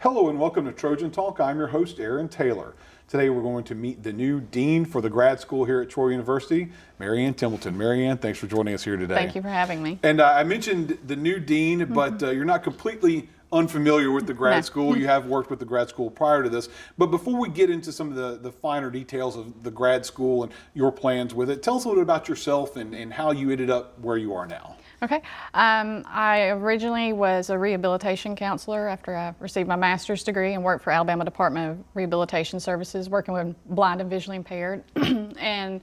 Hello and welcome to Trojan Talk. I'm your host, Aaron Taylor. Today we're going to meet the new dean for the grad school here at Troy University, Anne Templeton. Anne, thanks for joining us here today. Thank you for having me. And I mentioned the new dean, but you're not completely unfamiliar with the grad school. You have worked with the grad school prior to this. But before we get into some of the finer details of the grad school and your plans with it, tell us a little bit about yourself and how you ended up where you are now. Okay. I originally was a rehabilitation counselor after I received my master's degree and worked for Alabama Department of Rehabilitation Services, working with blind and visually impaired. And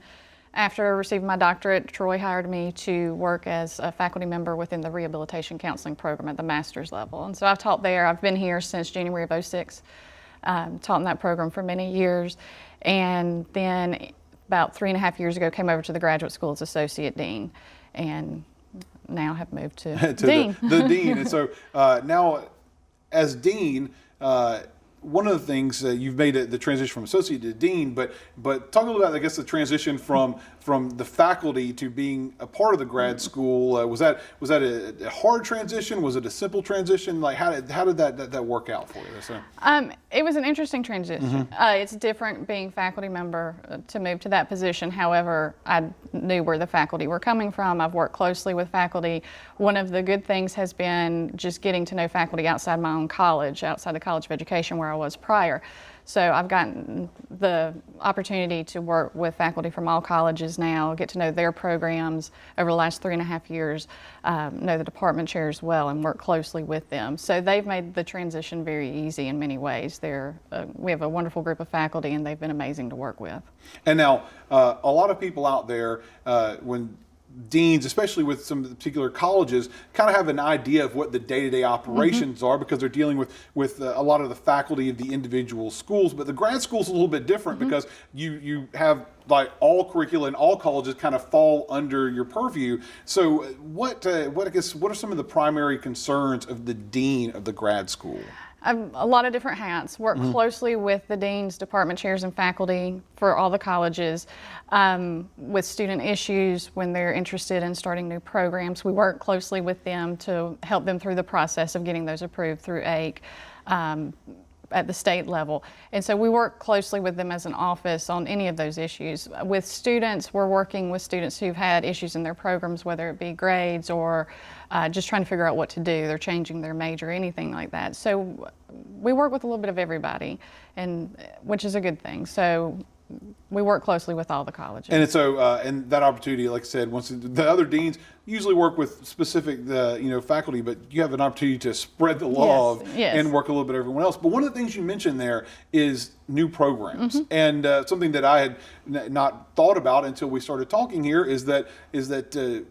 after receiving my doctorate, Troy hired me to work as a faculty member within the rehabilitation counseling program at the master's level. And so I've taught there. I've been here since January of '06, taught in that program for many years. And then about 3.5 years ago, came over to the graduate school as associate dean. And now have moved to dean. The dean. And so now as dean, one of the things you've made the transition from associate to dean, but talk a little about, I guess, the transition from the faculty to being a part of the grad school. Was that a hard transition? Was it a simple transition? Like how did that work out for you? So. It was an interesting transition. It's different being faculty member to move to that position. However, I knew where the faculty were coming from. I've worked closely with faculty. One of the good things has been just getting to know faculty outside my own college, outside the College of Education where I was prior. So I've gotten the opportunity to work with faculty from all colleges now, get to know their programs over the last 3.5 years, know the department chairs well and work closely with them. So they've made the transition very easy in many ways. We have a wonderful group of faculty and they've been amazing to work with. And now a lot of people out there, when deans, especially with some of the particular colleges, kind of have an idea of what the day-to-day operations are because they're dealing with a lot of the faculty of the individual schools. But the grad school is a little bit different because you have like all curricula and all colleges kind of fall under your purview. So what are some of the primary concerns of the dean of the grad school? A lot of different hats. Work closely with the deans, department chairs, and faculty for all the colleges with student issues when they're interested in starting new programs. We work closely with them to help them through the process of getting those approved through AIC at the state level. And so we work closely with them as an office on any of those issues. With students, we're working with students who've had issues in their programs, whether it be grades or just trying to figure out what to do. They're changing their major, anything like that. So we work with a little bit of everybody, and which is a good thing. So we work closely with all the colleges. And so, and that opportunity, like I said, once the other deans usually work with specific, faculty, but you have an opportunity to spread the love and work a little bit with everyone else. But one of the things you mentioned there is new programs, and something that I had not thought about until we started talking here is that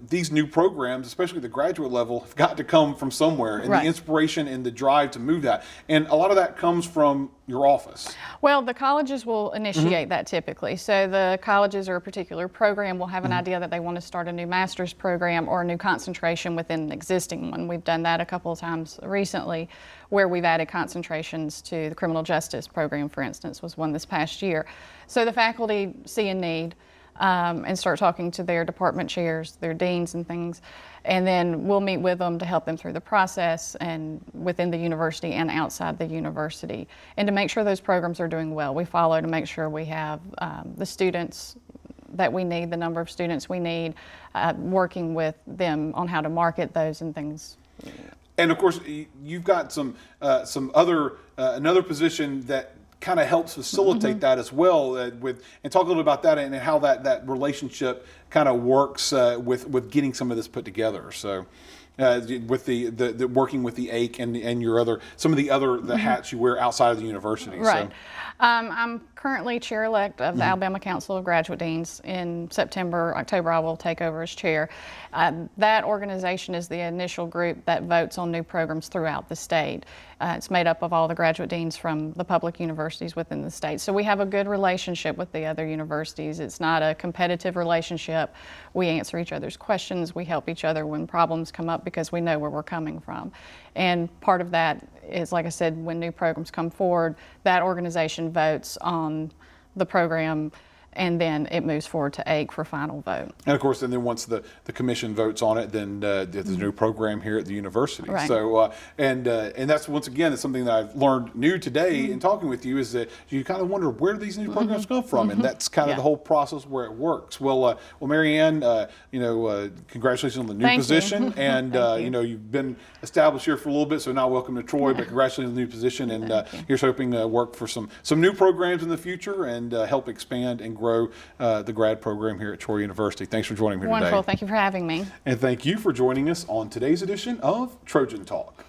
these new programs, especially the graduate level, have got to come from somewhere, and the inspiration and the drive to move that, and a lot of that comes from your office. Well, the colleges will initiate that typically. So the colleges or a particular program will have an idea that they want to start a new master's program or a new concentration within an existing one. We've done that a couple of times recently where we've added concentrations to the criminal justice program, for instance, was one this past year. So the faculty see a need and start talking to their department chairs, their deans and things, and then we'll meet with them to help them through the process and within the university and outside the university, and to make sure those programs are doing well. We follow to make sure we have the students that we need, the number of students we need, working with them on how to market those and things. And of course, you've got some other another position that kind of helps facilitate that as well. And talk a little about that and how that relationship kind of works with getting some of this put together. So. With the working with the AIC and your some of the other hats you wear outside of the university. Right. So. I'm currently chair-elect of the Alabama Council of Graduate Deans. In October, I will take over as chair. That organization is the initial group that votes on new programs throughout the state. It's made up of all the graduate deans from the public universities within the state. So we have a good relationship with the other universities. It's not a competitive relationship. We answer each other's questions. We help each other when problems come up because we know where we're coming from. And part of that is, like I said, when new programs come forward, that organization votes on the program and then it moves forward to AIC for final vote. And of course, and then once the commission votes on it, then there's a new program here at the university. Right. So, and that's, once again, it's something that I've learned new today in talking with you, is that you kind of wonder, where do these new programs come from? And that's kind of the whole process where it works. Well, Mary Ann, congratulations on the new position. And, you've been established here for a little bit, so now welcome to Troy, but congratulations on the new position. And here's hoping to work for some new programs in the future and help expand and grow the grad program here at Troy University. Thanks for joining me today. Wonderful. Thank you for having me. And thank you for joining us on today's edition of Trojan Talk.